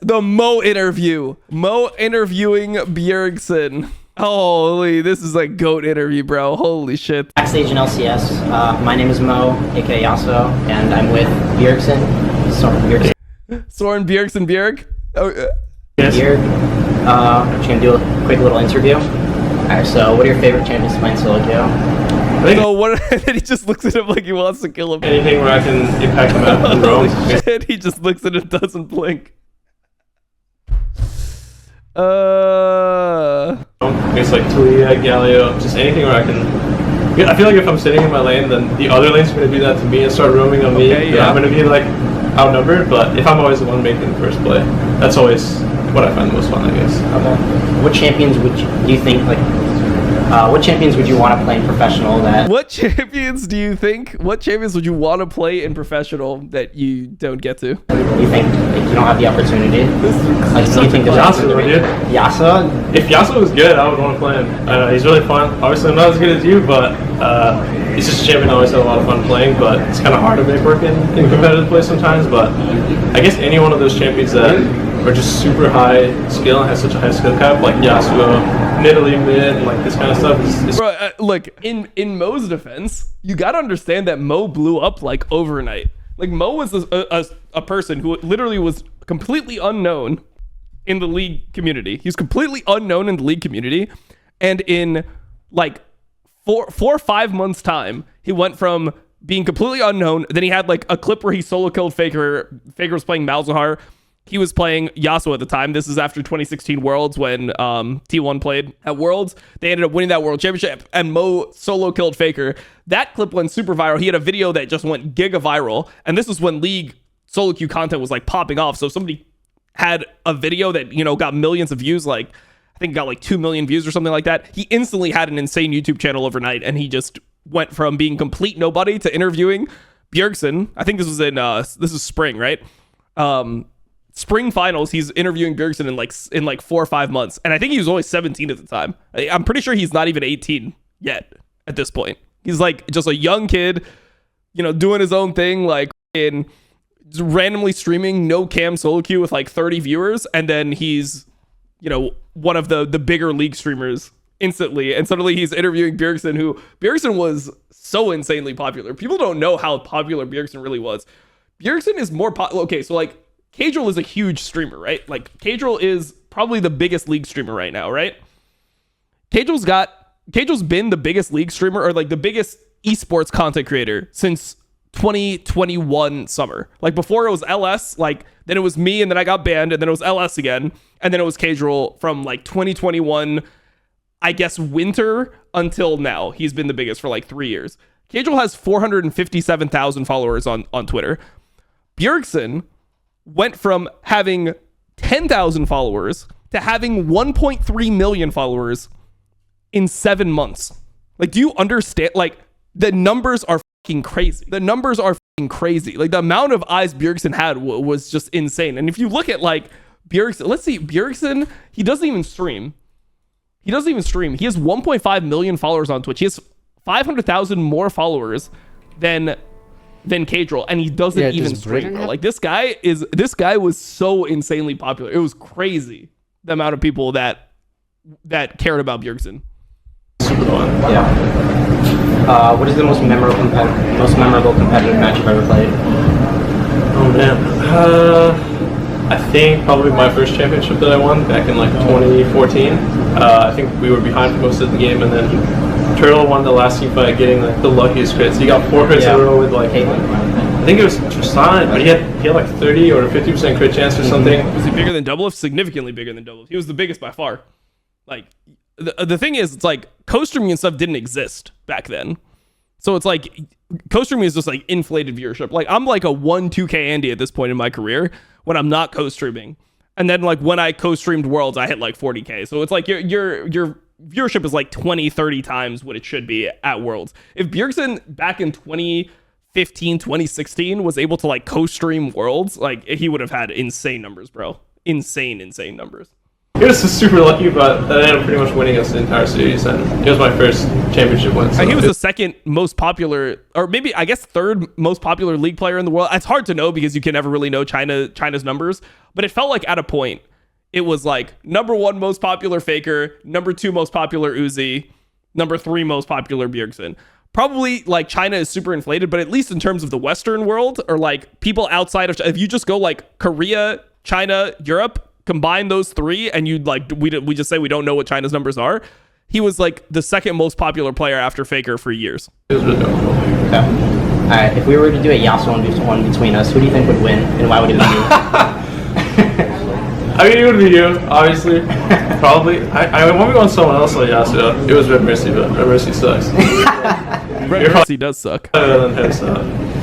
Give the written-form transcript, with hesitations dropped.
The Mo interview. Mo interviewing Bjergsen. Holy, this is like GOAT interview, bro. Holy shit. Backstage in LCS. My name is Mo, aka Yassuo, and I'm with Bjergsen. Soren Bjergsen Bjerg. Oh, yes. Bjerg. I'm just gonna do a quick little interview. Alright, so what are your favorite champions to play in solo queue? So what? And then he just looks at him like he wants to kill him. Anything where I can impact the map and roam. Holy shit, he just looks at it, doesn't blink. It's like Tulia, Galio, just anything where I can. I feel like if I'm sitting in my lane, then the other lane's gonna do that to me and start roaming on me. Okay, yeah. I'm gonna be like outnumbered, but if I'm always the one making the first play, that's always what I find the most fun, I guess. Okay. What champions would you think like? What champions would you want to play in professional? What champions do you think? What champions would you want to play in professional that you don't get to? You think like, you don't have the opportunity? Like, do you think Yassuo, dude. Yassuo? If Yassuo was good, I would want to play him. He's really fun. Obviously, I'm not as good as you, but he's just a champion I always had a lot of fun playing, but it's kind of hard to make work in competitive play sometimes. But I guess any one of those champions that are just super high skill and has such a high skill cap, like Yassuo, Nidalee mid, and like this kind of stuff is Bro, look, in Mo's defense, you gotta understand that Mo blew up like overnight. Like Mo was a person who literally was completely unknown in the league community. He's completely unknown in the league community, and in like four or 5 months time, he went from being completely unknown. Then he had like a clip where he solo killed Faker. Faker was playing Malzahar. He was playing Yassuo at the time. This is after 2016 Worlds when T1 played at Worlds. They ended up winning that World Championship, and Mo solo killed Faker. That clip went super viral. He had a video that just went giga viral, and this is when League solo queue content was like popping off. So if somebody had a video that, you know, got millions of views, like I think got like 2 million views or something like that, he instantly had an insane YouTube channel overnight, and he just went from being complete nobody to interviewing Bjergsen. I think this was in this is spring, right? Spring finals, he's interviewing Bjergsen in like 4 or 5 months, and I think he was only 17 at the time. I'm pretty sure he's not even 18 yet at this point. He's like just a young kid, you know, doing his own thing, like in randomly streaming no cam solo queue with like 30 viewers, and then he's, you know, one of the bigger league streamers instantly, and suddenly he's interviewing Bjergsen, who Bjergsen was so insanely popular. People don't know how popular Bjergsen really was. Bjergsen is more okay, so like Kadril is a huge streamer, right? Like Kadril is probably the biggest league streamer right now, right? Kadril's been the biggest league streamer, or like the biggest esports content creator since 2021 summer. Like before it was LS, like then it was me, and then I got banned, and then it was LS again, and then it was Kadril from like 2021, I guess winter until now. He's been the biggest for like 3 years. Kadril has 457,000 followers on Twitter. Bjergsen went from having 10,000 followers to having 1.3 million followers in 7 months. Like, do you understand? Like, the numbers are fucking crazy. The numbers are fucking crazy. Like, the amount of eyes Bjergsen had was just insane. And if you look at like Bjergsen, let's see, Bjergsen, he doesn't even stream. He has 1.5 million followers on Twitch. He has 500,000 more followers than Kadril, and he doesn't even stream, bro. Like this guy was so insanely popular. It was crazy the amount of people that cared about Bjergsen. Yeah. What is the most memorable competitive match you've ever played? Oh man, I think probably my first championship that I won back in like 2014. I think we were behind for most of the game, and then Turtle won the last team fight, getting like the luckiest crits. He got 4 crits in a row with like, I think it was Tristan, but he had like 30 or 50% crit chance or something. Was he bigger than Doublelift? Significantly bigger than Doublelift. He was the biggest by far. Like the thing is, it's like co-streaming and stuff didn't exist back then. So it's like co-streaming is just like inflated viewership. Like I'm like a 1-2K Andy at this point in my career when I'm not co-streaming. And then like when I co-streamed Worlds, I hit like 40K. So it's like your viewership is like 20-30 times what it should be at Worlds. If Bjergsen back in 2015 2016 was able to like co-stream Worlds, like he would have had insane numbers, bro. Insane numbers. It was just super lucky, but I ended up pretty much winning us the entire series, and it was my first championship win. So he was the second most popular, or maybe I guess third most popular League player in the world. It's hard to know because you can never really know China's numbers, but it felt like at a point it was like number 1 most popular Faker, number 2 most popular Uzi, number 3 most popular Bjergsen. Probably like China is super inflated, but at least in terms of the Western world, or like people outside of, if you just go like Korea, China, Europe, combine those 3, and you'd like, we just say we don't know what China's numbers are. He was like the second most popular player after Faker for years. It was really dope. Okay. All right. If we were to do a Yassuo one between us, who do you think would win, and why would it be you? I mean, it would be you, obviously. Probably. I want to go on someone else like Yassuo. It was Red Mercy, but Red Mercy sucks. Red Mercy does suck. Better than him, so.